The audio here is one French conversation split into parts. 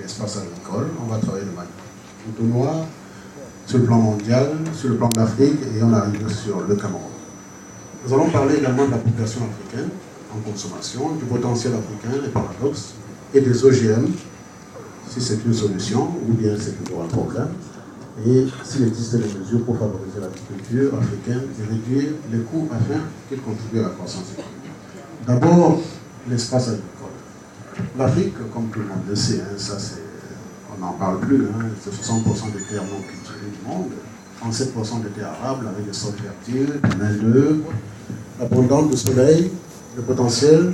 l'espace agricole. On va travailler de manière noire sur le plan mondial, sur le plan de l'Afrique, et on arrive sur le Cameroun. Nous allons parler également de la population africaine en consommation, du potentiel africain, les paradoxes, et des OGM, si c'est une solution ou bien c'est toujours un problème, et s'il existe des mesures pour favoriser l'agriculture africaine et réduire les coûts afin qu'elle contribue à la croissance économique. D'abord, l'espace agricole. L'Afrique, comme tout le monde le sait, hein, ça c'est, on n'en parle plus, hein, c'est 60% des terres non cultivées du monde, 37% des terres arables avec des sols fertiles, des main-d'œuvre, l'abondance de soleil, le potentiel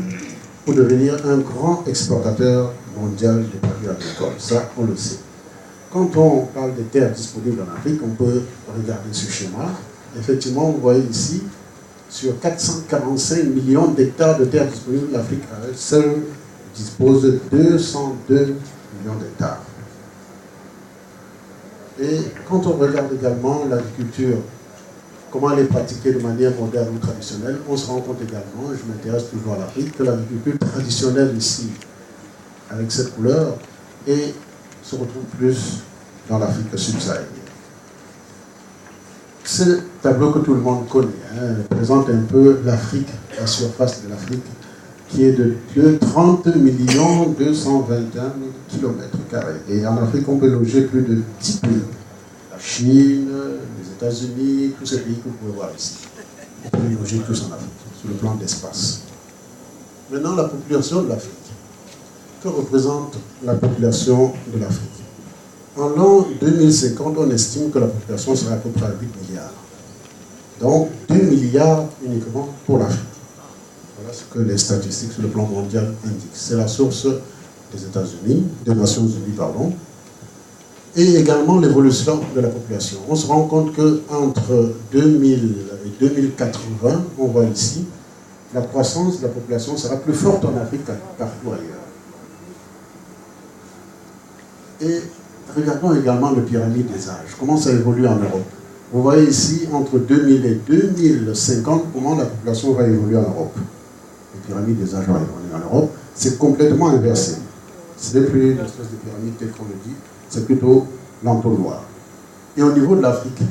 pour devenir un grand exportateur mondial des produits agricoles. Ça, on le sait. Quand on parle des terres disponibles en Afrique, on peut regarder ce schéma. Effectivement, vous voyez ici, sur 445 millions d'hectares de terres disponibles, l'Afrique à elle seule dispose de 202 millions d'hectares. Et quand on regarde également l'agriculture, comment elle est pratiquée de manière moderne ou traditionnelle, on se rend compte également, je m'intéresse toujours à l'Afrique, que l'agriculture traditionnelle ici, avec cette couleur, et se retrouve plus dans l'Afrique subsaharienne. Ce tableau que tout le monde connaît présente un peu l'Afrique, la surface de l'Afrique, qui est de 30 221 000 km². Et en Afrique, on peut loger plus de 10 pays. La Chine, les États-Unis, tous ces pays que vous pouvez voir ici. On peut les loger tous en Afrique, sur le plan d'espace. Maintenant, la population de l'Afrique. Que représente la population de l'Afrique? En l'an 2050, on estime que la population sera à peu près à 8 milliards. Donc, 2 milliards uniquement pour l'Afrique. Voilà ce que les statistiques sur le plan mondial indiquent. C'est la source des États-Unis, des Nations Unies, pardon. Et également l'évolution de la population. On se rend compte qu'entre 2000 et 2080, on voit ici, la croissance de la population sera plus forte en Afrique qu'à partout ailleurs. Et regardons également le pyramide des âges. Comment ça évolue en Europe? Vous voyez ici, entre 2000 et 2050, comment la population va évoluer en Europe. La pyramide des âges va évoluer en Europe. C'est complètement inversé. Ce n'est plus une espèce de pyramide telle qu'on le dit, c'est plutôt l'entonnoir. Et au niveau de l'Afrique,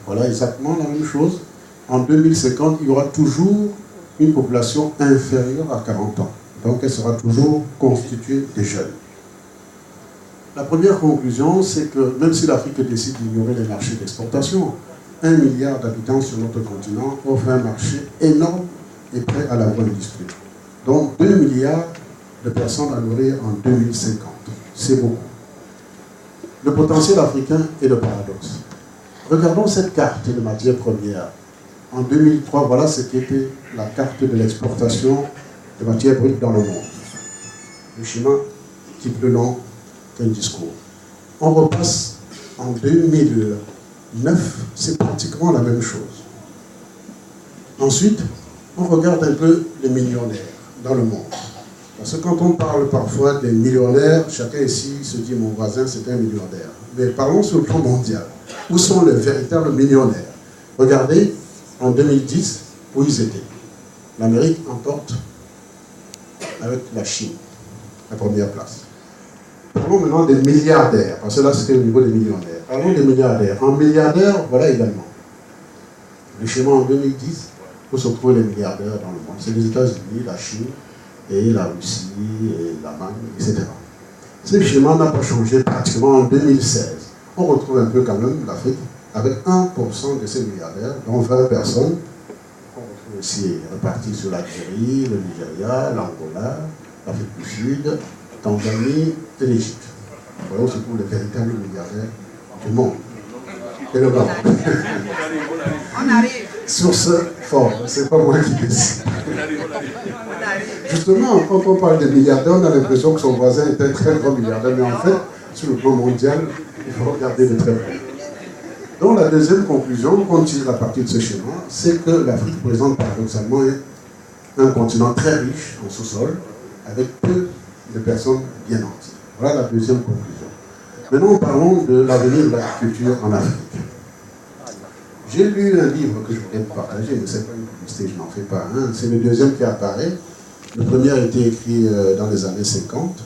voilà exactement la même chose. En 2050, il y aura toujours une population inférieure à 40 ans. Donc elle sera toujours constituée de jeunes. La première conclusion, c'est que même si l'Afrique décide d'ignorer les marchés d'exportation, 1 milliard d'habitants sur notre continent offre un marché énorme et prêt à l'agro-industrie. Donc 2 milliards de personnes à nourrir en 2050. C'est beaucoup. Le potentiel africain est le paradoxe. Regardons cette carte de matières premières. En 2003, voilà ce qui était la carte de l'exportation de matières brutes dans le monde. Le schéma qui plus long qu'un discours. On repasse en 2009, c'est pratiquement la même chose. Ensuite, on regarde un peu les millionnaires dans le monde. Parce que quand on parle parfois des millionnaires, chacun ici se dit mon voisin c'est un millionnaire. Mais parlons sur le plan mondial. Où sont les véritables millionnaires? Regardez, en 2010, où ils étaient. L'Amérique emporte avec la Chine, la première place. Parlons maintenant des milliardaires, parce que là c'était au niveau des millionnaires. Parlons des milliardaires. En milliardaires, voilà également. Le schéma en 2010, où se trouvent les milliardaires dans le monde. C'est les États-Unis, la Chine, et la Russie, et l'Allemagne, etc. Ce schéma n'a pas changé pratiquement en 2016. On retrouve un peu quand même l'Afrique avec 1% de ces milliardaires, dont 20 personnes. On retrouve aussi répartis sur l'Algérie, le Nigeria, l'Angola, l'Afrique du Sud, Tanzanie et l'Égypte. Voilà où se trouvent les véritables milliardaires du monde. Et le Maroc. On arrive. Sur ce fort, c'est pas moi qui décide. Justement, quand on parle de milliardaires, on a l'impression que son voisin est un très grand milliardaire, mais en fait, sur le plan mondial, il faut regarder de très près. Donc la deuxième conclusion qu'on tire à partir de ce schéma, c'est que l'Afrique présente paradoxalement un continent très riche en sous-sol, avec peu de personnes bien nanties. Voilà la deuxième conclusion. Maintenant, parlons de l'avenir de l'agriculture en Afrique. J'ai lu un livre que je voulais partager, mais ce n'est pas une publicité, je n'en fais pas un. C'est le deuxième qui apparaît. Le premier a été écrit dans les années 50.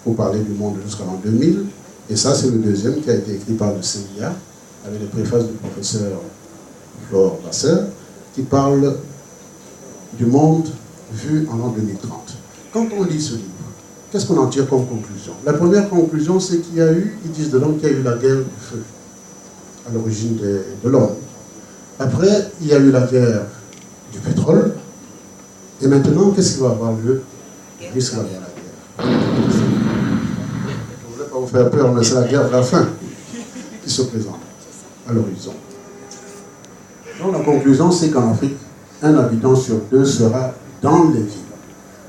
pour parler du monde jusqu'à l'an 2000. Et ça, c'est le deuxième qui a été écrit par le CIA, avec les préfaces du professeur Flore Vasseur, qui parle du monde vu en l'an 2030. Quand on lit ce livre, qu'est-ce qu'on en tire comme conclusion? La première conclusion, c'est qu'il y a eu, ils disent de l'homme, qu'il y a eu la guerre du feu à l'origine de l'homme. Après, il y a eu la guerre du pétrole. Et maintenant, qu'est-ce qui va avoir lieu? Il risque d'avoir la guerre. Je ne voulais pas vous faire peur, mais c'est la guerre de la faim qui se présente à l'horizon. Donc la conclusion, c'est qu'en Afrique, un habitant sur deux sera dans les villes.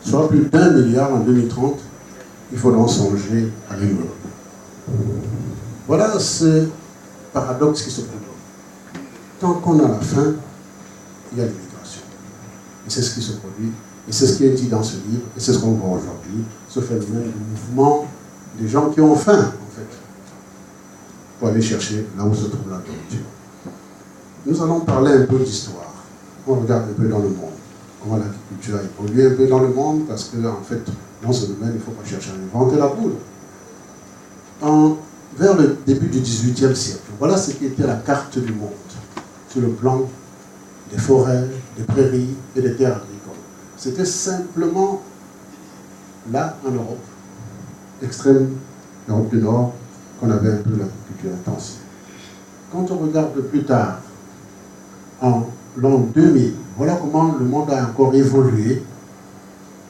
Soit plus d'1 milliard en 2030, il faudra songer à l'Europe. Voilà ce paradoxe qui se produit. Tant qu'on a la faim, il y a l'immigration. Et c'est ce qui se produit, et c'est ce qui est dit dans ce livre, et c'est ce qu'on voit aujourd'hui, ce phénomène de mouvement des gens qui ont faim, en fait, pour aller chercher là où se trouve la nourriture. Nous allons parler un peu d'histoire. On regarde un peu dans le monde, comment l'agriculture a évolué un peu dans le monde, parce que, en fait, dans ce domaine, il ne faut pas chercher à inventer la poudre. Vers le début du XVIIIe siècle, voilà ce qui était la carte du monde, sur le plan des forêts, des prairies et des terres agricoles. C'était simplement là, en Europe, extrême Europe du Nord, qu'on avait un peu l'agriculture intensive. Quand on regarde plus tard, en l'an 2000, voilà comment le monde a encore évolué.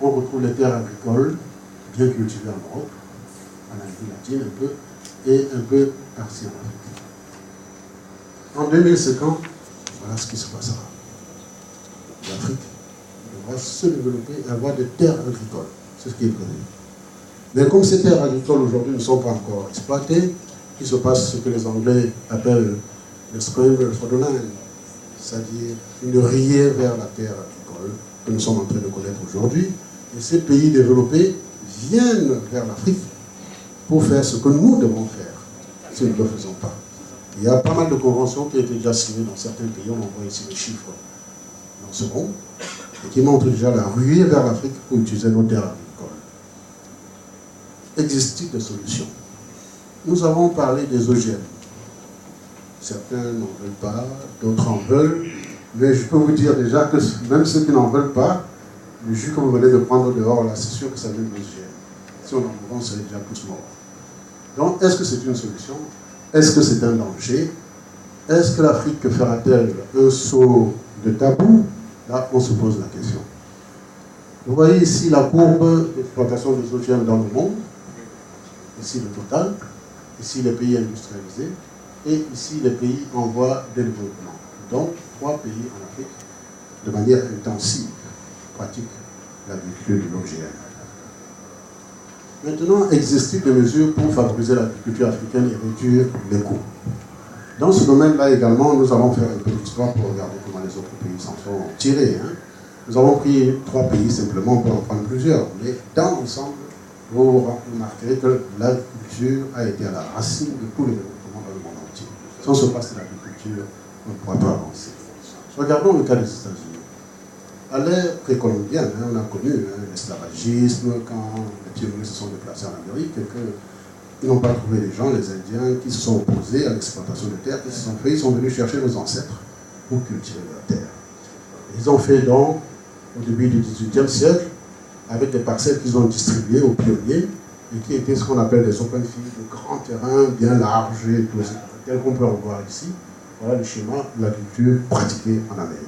On retrouve les terres agricoles bien cultivées en Europe, en Amérique latine un peu, et un peu par-ci en Afrique. En 2050, voilà ce qui se passera. L'Afrique devra se développer et avoir des terres agricoles. C'est ce qui est prévu. Mais comme ces terres agricoles aujourd'hui ne sont pas encore exploitées, il se passe ce que les Anglais appellent le scramble for the land, c'est-à-dire une riée vers la terre agricole que nous sommes en train de connaître aujourd'hui. Et ces pays développés viennent vers l'Afrique pour faire ce que nous devons faire, si nous ne le faisons pas. Il y a pas mal de conventions qui ont été déjà signées dans certains pays, on envoie ici les chiffres dans ce monde, et qui montrent déjà la ruée vers l'Afrique pour utiliser nos terres agricoles. Existe-t-il des solutions? Nous avons parlé des OGM. Certains n'en veulent pas, d'autres en veulent, mais je peux vous dire déjà que même ceux qui n'en veulent pas, le jus que vous venez de prendre dehors, là, c'est sûr que ça vient de l'OGM. Si on en prend, on serait déjà tous morts. Donc, est-ce que c'est une solution? Est-ce que c'est un danger? Est-ce que l'Afrique fera-t-elle un saut de tabou? Là, on se pose la question. Vous voyez ici la courbe d'exploitation des OGM dans le monde. Ici le total. Ici les pays industrialisés. Et ici les pays en voie de développement. Donc, 3 pays en Afrique, de manière intensive, pratiquent l'agriculture de l'OGM. Maintenant, existe-t-il des mesures pour favoriser l'agriculture africaine et réduire les coûts? Dans ce domaine-là également, nous allons faire un peu d'histoire pour regarder comment les autres pays s'en sont tirés. Nous avons pris 3 pays simplement, on peut en prendre plusieurs, mais dans l'ensemble, vous remarquerez que l'agriculture a été à la racine de tous les développements dans le monde entier. Si on se passe de l'agriculture, on ne pourra pas avancer. Regardons le cas des États-Unis. À l'ère précolombienne, on a connu l'esclavagisme, quand les pionniers se sont déplacés en Amérique, et qu'ils n'ont pas trouvé les gens, les Indiens, qui se sont opposés à l'exploitation de terre, qui se sont fait, ils sont venus chercher nos ancêtres pour cultiver leur terre. Ils ont fait donc, au début du XVIIIe siècle, avec des parcelles qu'ils ont distribuées aux pionniers, et qui étaient ce qu'on appelle des open fields, de grands terrains bien larges, et tout, tels qu'on peut en voir ici. Voilà le schéma de l'agriculture pratiquée en Amérique.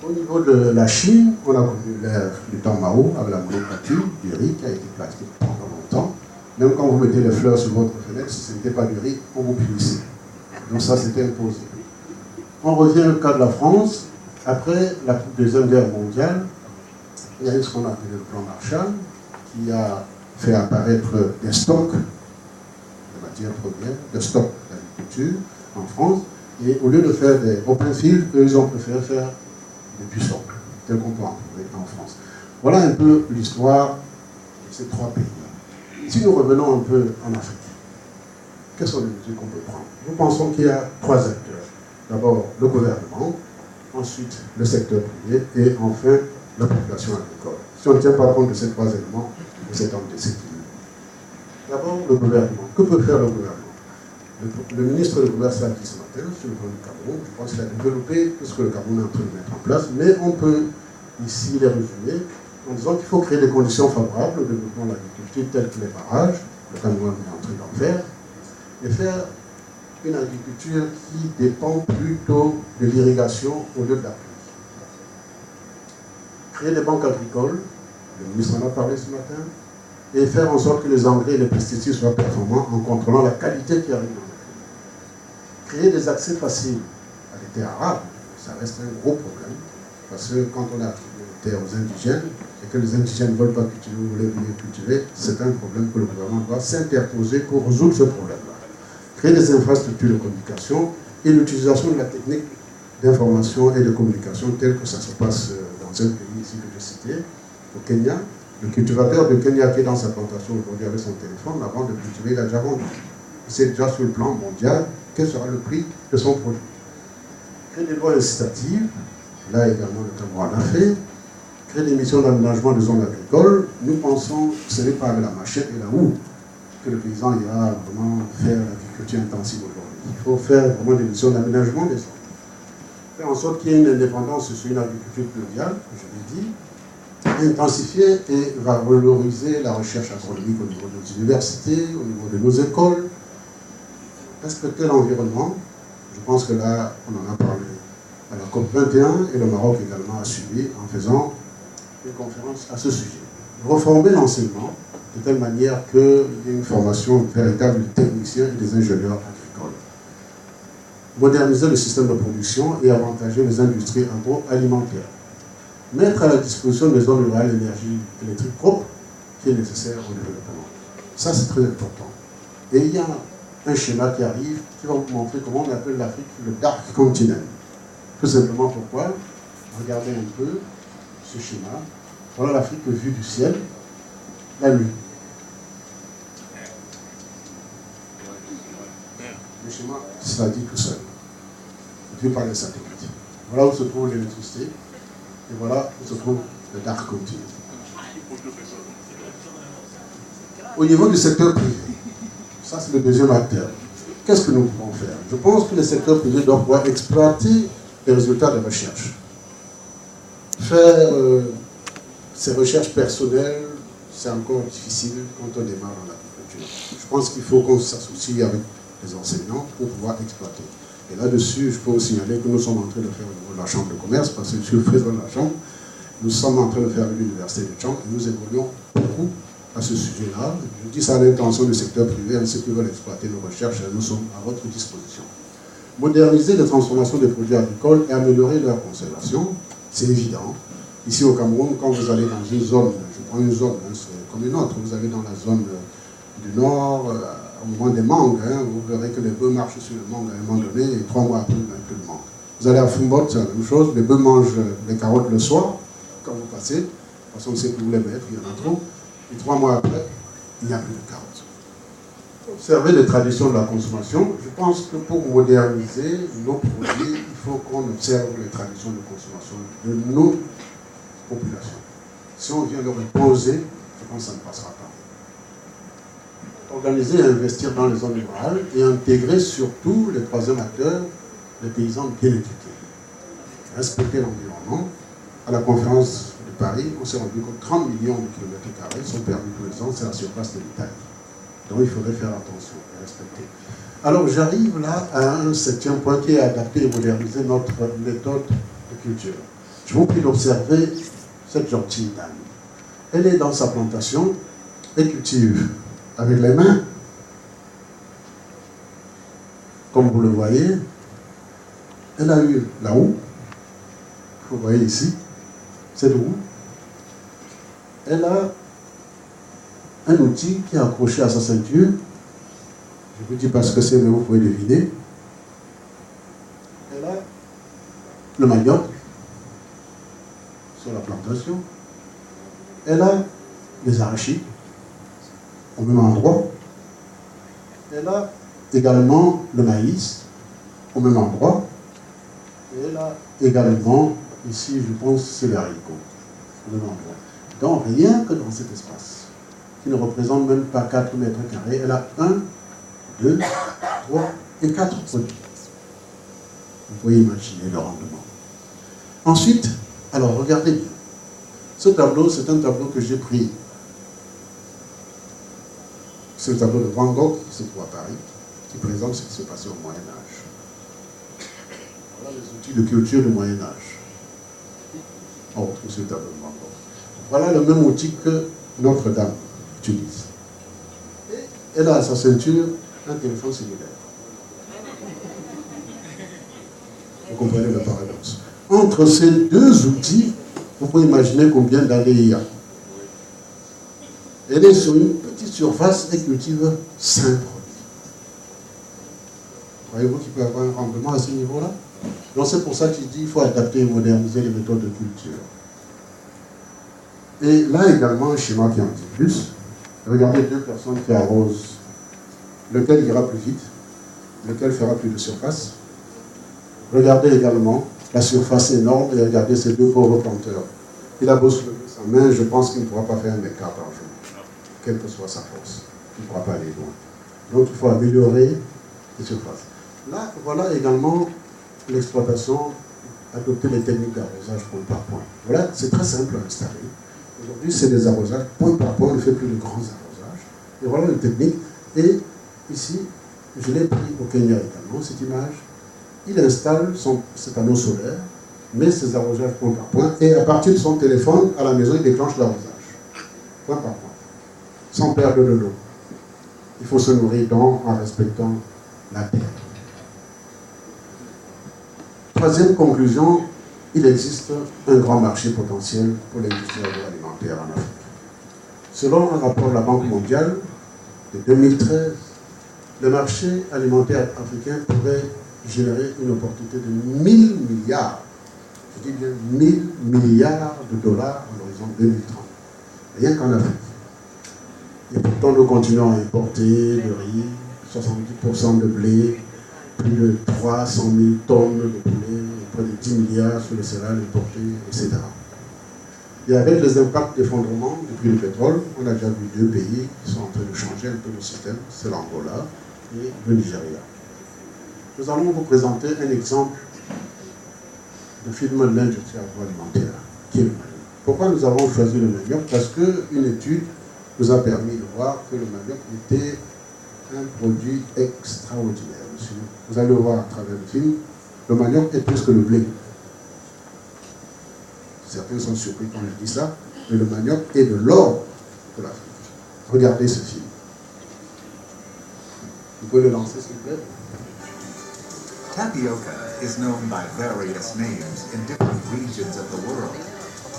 Au niveau de la Chine, on a connu l'ère du temps Mao avec la monoculture du riz qui a été pratiquée pendant longtemps. Même quand vous mettez les fleurs sur votre fenêtre, si ce n'était pas du riz, on vous punissait. Donc ça, c'était imposé. On revient au cas de la France. Après la Deuxième Guerre mondiale, il y a eu ce qu'on a appelé le plan Marshall, qui a fait apparaître des stocks de matières premières, des stocks d'agriculture en France. Et au lieu de faire des open fields, eux, ils ont préféré faire des buissons, tels qu'on peut en trouver en France. Voilà un peu l'histoire de ces 3 pays-là. Si nous revenons un peu en Afrique, quelles sont les mesures qu'on peut prendre? Nous pensons qu'il y a 3 acteurs. D'abord, le gouvernement, ensuite le secteur privé et enfin la population agricole. Si on ne tient pas compte de ces 3 éléments, vous êtes en déséquilibre. D'abord, le gouvernement. Que peut faire le gouvernement? Le ministre du Commerce a dit ce matin, sur le plan du Cameroun, je pense qu'il a développé tout ce que le Cameroun est en train de mettre en place, mais on peut ici les résumer en disant qu'il faut créer des conditions favorables au développement de l'agriculture, telles que les barrages, le Cameroun est en train d'en faire, et faire une agriculture qui dépend plutôt de l'irrigation au lieu de la pluie. Créer des banques agricoles, le ministre en a parlé ce matin, et faire en sorte que les engrais et les pesticides soient performants en contrôlant la qualité qui arrive dans le pays. Créer des accès faciles à des terres arables, ça reste un gros problème, parce que quand on a attribué les terres aux indigènes, et que les indigènes ne veulent pas cultiver ou veulent venir cultiver, c'est un problème que le gouvernement doit s'interposer pour résoudre ce problème-là. Créer des infrastructures de communication et l'utilisation de la technique d'information et de communication telle que ça se passe dans un pays ici que j'ai cité, au Kenya. Le cultivateur de Kenya qui est dans sa plantation aujourd'hui avec son téléphone, avant de cultiver, il a déjà vendu. Il sait déjà sur le plan mondial quel sera le prix de son produit. Créer des lois incitatives, là également le Cameroun l'a fait. Créer des missions d'aménagement de zones agricoles, nous pensons que ce n'est pas avec la machette et la houe que le paysan ira vraiment faire l'agriculture intensive aujourd'hui. Il faut faire vraiment des missions d'aménagement des zones. Faire en sorte qu'il y ait une indépendance sur une agriculture pluviale, je l'ai dit, intensifier et valoriser la recherche agronomique au niveau de nos universités, au niveau de nos écoles, respecter l'environnement. Je pense que là, on en a parlé à la COP21 et le Maroc également a suivi en faisant une conférence à ce sujet. Reformer l'enseignement de telle manière qu'il y ait une formation véritable des techniciens et des ingénieurs agricoles. Moderniser le système de production et avantager les industries agroalimentaires. Mettre à la disposition des zones rurales l'énergie électrique propre qui est nécessaire au développement. Ça, c'est très important. Et il y a un schéma qui arrive qui va vous montrer comment on appelle l'Afrique le Dark Continent. Tout simplement pourquoi, regardez un peu ce schéma. Voilà l'Afrique vue du ciel, la nuit. Le schéma, ça dit tout seul, vu par les satellites. Voilà où se trouve l'électricité. Et voilà où se trouve le Dark Continent. Au niveau du secteur privé, ça c'est le deuxième acteur. Qu'est-ce que nous pouvons faire? Je pense que le secteur privé doit pouvoir exploiter les résultats de recherche. Faire ses recherches personnelles, c'est encore difficile quand on démarre dans l'agriculture. Je pense qu'il faut qu'on s'associe avec les enseignants pour pouvoir exploiter. Et là-dessus, je peux vous signaler que nous sommes en train de faire au niveau de la Chambre de commerce, parce que je suis le président de la Chambre, nous sommes en train de faire l'Université de Tchang, et nous évoluons beaucoup à ce sujet-là. Je dis ça à l'intention du secteur privé, à ceux qui veulent exploiter nos recherches, nous sommes à votre disposition. Moderniser les transformations des produits agricoles et améliorer leur conservation, c'est évident. Ici au Cameroun, quand vous allez dans une zone, je prends une zone, c'est comme une autre, vous allez dans la zone du nord, au moment des mangues, vous verrez que les bœufs marchent sur le mangue à un moment donné, et 3 mois après, vous n'avez plus de mangue. Vous allez à Fumbot, c'est la même chose, les bœufs mangent les carottes le soir, quand vous passez, parce qu'on ne sait plus où les mettre, il y en a trop, et 3 mois après, il n'y a plus de carottes. Observer les traditions de la consommation, je pense que pour moderniser nos produits, il faut qu'on observe les traditions de consommation de nos populations. Si on vient leur imposer, je pense que ça ne passera pas. Organiser et investir dans les zones rurales et intégrer surtout les troisième acteurs, les paysans bien éduqués. Respecter l'environnement. À la conférence de Paris, on s'est rendu compte que 30 millions de kilomètres carrés sont perdus tous les ans, c'est la surface de l'Italie. Donc il faudrait faire attention et respecter. Alors j'arrive là à un 7e point qui est adapter et moderniser notre méthode de culture. Je vous prie d'observer cette gentille dame. Elle est dans sa plantation, elle cultive avec les mains, comme vous le voyez. Elle a eu la houe, vous voyez ici, cette houe. Elle a un outil qui est accroché à sa ceinture. Je vous dis pas ce que c'est, mais vous pouvez deviner. Elle a le manioc sur la plantation. Elle a les arachides au même endroit. Elle a également le maïs au même endroit. Et elle a également, ici je pense, c'est les haricots au même endroit. Donc rien que dans cet espace, qui ne représente même pas 4 mètres carrés. Elle a 1, 2, 3 et 4 produits. Vous pouvez imaginer le rendement. Ensuite, alors regardez bien. Ce tableau, c'est un tableau que j'ai pris. C'est le tableau de Van Gogh qui se trouve à Paris, qui présente ce qui s'est passé au Moyen-Âge. Voilà les outils de culture du Moyen-Âge. On retrouve ce tableau de Van Gogh. Voilà le même outil que Notre-Dame utilise. Et elle a à sa ceinture un téléphone cellulaire. Vous comprenez le paradoxe. Entre ces deux outils, vous pouvez imaginer combien d'années il y a. Elle est sur une petite surface et cultive 5 produits. Voyez-vous qu'il peut y avoir un rendement à ce niveau-là? Donc c'est pour ça que je dis qu'il faut adapter et moderniser les méthodes de culture. Et là également, un schéma qui en dit plus. Regardez 2 personnes qui arrosent. Lequel ira plus vite? Lequel fera plus de surface? Regardez également la surface énorme et regardez ces 2 pauvres planteurs. Il a beau se lever sa main, je pense qu'il ne pourra pas faire 1 hectare par jour, quelle que soit sa force. Il ne pourra pas aller loin. Donc il faut améliorer les surfaces. Là, voilà également l'exploitation, adopter les techniques d'arrosage point par point. Voilà, c'est très simple à installer. Aujourd'hui, c'est des arrosages point par point, on ne fait plus de grands arrosages. Et voilà une technique. Et ici, je l'ai pris au Kenya également, cette image. Il installe ses panneaux solaires, met ses arrosages point par point, et à partir de son téléphone, à la maison, il déclenche l'arrosage. Point par point. Sans perdre de l'eau. Il faut se nourrir donc en respectant la terre. Troisième conclusion, il existe un grand marché potentiel pour l'industrie agroalimentaire en Afrique. Selon un rapport de la Banque mondiale de 2013, le marché alimentaire africain pourrait générer une opportunité de 1000 milliards, je dis bien 1000 milliards de dollars à l'horizon 2030. Rien qu'en Afrique. Et pourtant, nous continuons à importer le riz, 70% de blé, plus de 300 000 tonnes de poulet, près de 10 milliards sur les céréales importées, etc. Et avec les impacts d'effondrement du prix du pétrole, on a déjà vu 2 pays qui sont en train de changer un peu le système, c'est l'Angola et le Nigeria. Nous allons vous présenter un exemple de film de l'industrie agroalimentaire, qui est le manioc. Pourquoi nous avons choisi le manioc? Parce qu'une étude nous a permis de voir que le manioc était un produit extraordinaire, monsieur. Vous allez le voir à travers le film, le manioc est plus que le blé. Certains sont surpris quand je dis ça, mais le manioc est de l'or pour l'Afrique. Regardez ce film. Vous pouvez le lancer, s'il vous plaît. Tapioca is known by various names in different regions of the world.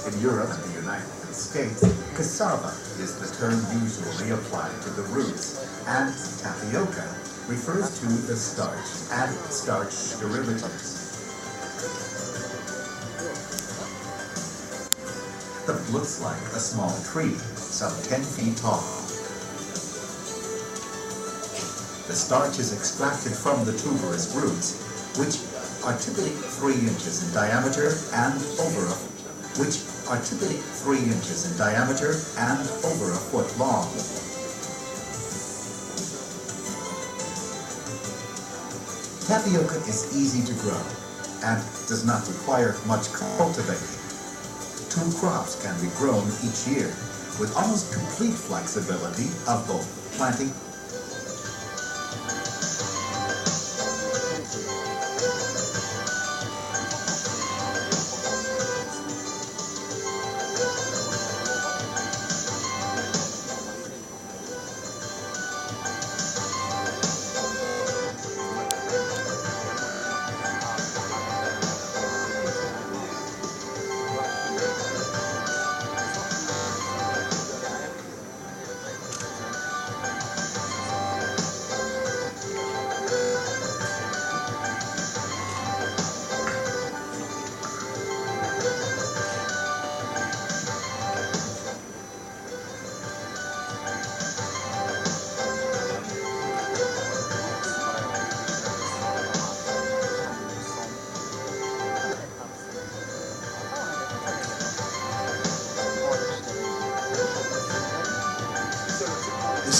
In Europe and the United States, cassava is the term usually applied to the roots, and tapioca refers to the starch and starch derivatives. That looks like a small tree, some 10 feet tall. The starch is extracted from the tuberous roots, which are typically 3 inches in diameter and over a foot long. Tapioca is easy to grow and does not require much cultivation. 2 crops can be grown each year with almost complete flexibility of both planting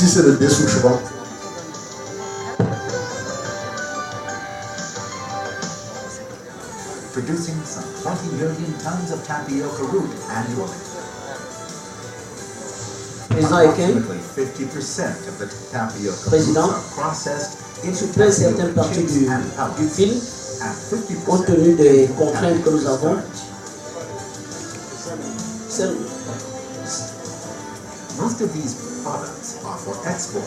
Ici, c'est le dessouchement. Producing some 20 million tons of tapioca root annually. Approximately 50% of the tapioca roots are processed into certaines tapioca parties chips and du pellets, film, and 50% compte tenu des into contraintes que nous tapioca avons. starch. Most of these products are for export.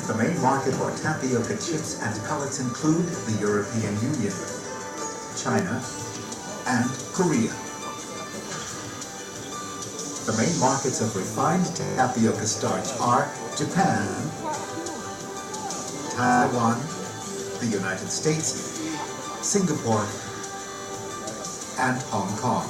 The main market for tapioca chips and pellets include the European Union, China, and Korea. The main markets of refined tapioca starch are Japan, Taiwan, the United States, Singapore, and Hong Kong.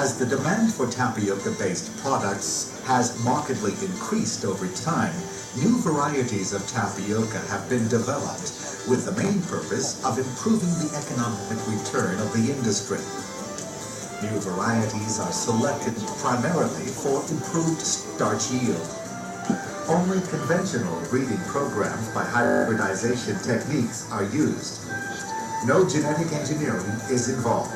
As the demand for tapioca-based products has markedly increased over time, new varieties of tapioca have been developed with the main purpose of improving the economic return of the industry. New varieties are selected primarily for improved starch yield. Only conventional breeding programs by hybridization techniques are used. No genetic engineering is involved.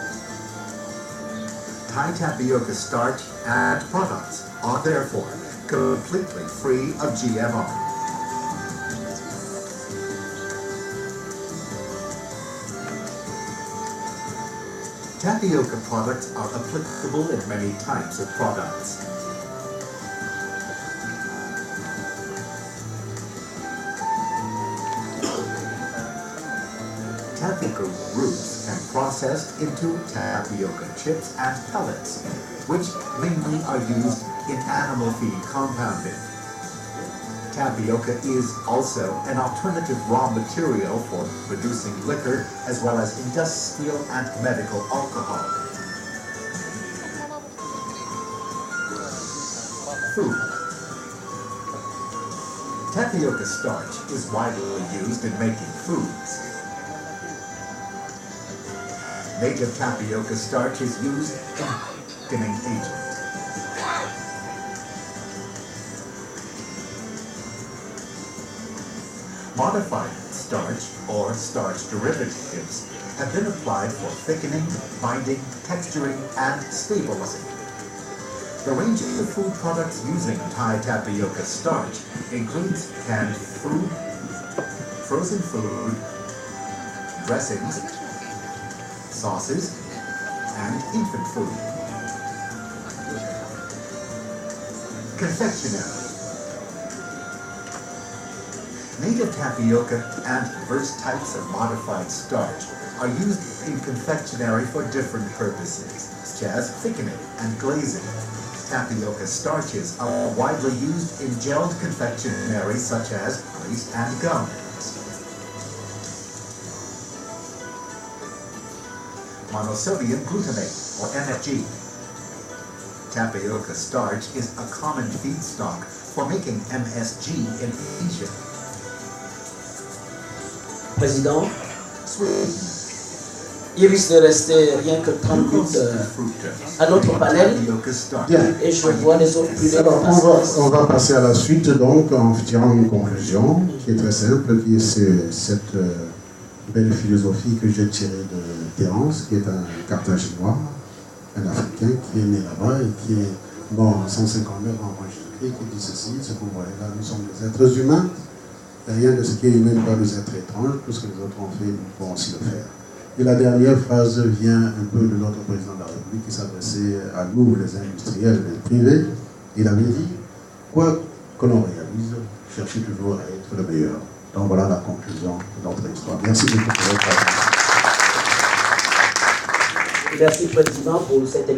Thai tapioca starch and products are therefore completely free of GMO. Tapioca products are applicable in many types of products. Tapioca roots can be processed into tapioca chips and pellets, which mainly are used in animal feed compounding. Tapioca is also an alternative raw material for producing liquor as well as industrial and medical alcohol. Food. Tapioca starch is widely used in making foods. Native tapioca starch is used in thickening agent. Modified starch or starch derivatives have been applied for thickening, binding, texturing, and stabilizing. The range of food products using Thai tapioca starch includes canned food, frozen food, dressings, sauces, and infant food. Confectionery. Native tapioca and diverse types of modified starch are used in confectionery for different purposes, such as thickening and glazing. Tapioca starches are widely used in gelled confectionery such as paste and gum. Monosodium glutamate, or MSG. Tapioca starch is a common feedstock for making MSG in Asia. Président, il risque de rester rien que 30 minutes à notre panel. Bien. Et je vois les autres plus Alors, on va passer à la suite, donc, en tirant une conclusion qui est très simple, qui est cette belle philosophie que j'ai tirée de Terence, qui est un Carthaginois, un Africain qui est né là-bas et qui est mort en 159 avant Jésus-Christ, qui dit ceci: ce qu'on voit là, nous sommes des êtres humains, et rien de ce qui est humain ne va nous être étrange, tout ce que les autres ont fait, nous pouvons aussi le faire. Et la dernière phrase vient un peu de notre président de la République qui s'adressait à nous, les industriels, les privés. Il avait dit: quoi que l'on réalise, cherchez toujours à être le meilleur. Donc voilà la conclusion de notre histoire. Merci beaucoup pour votre attention. Merci, Président, pour cette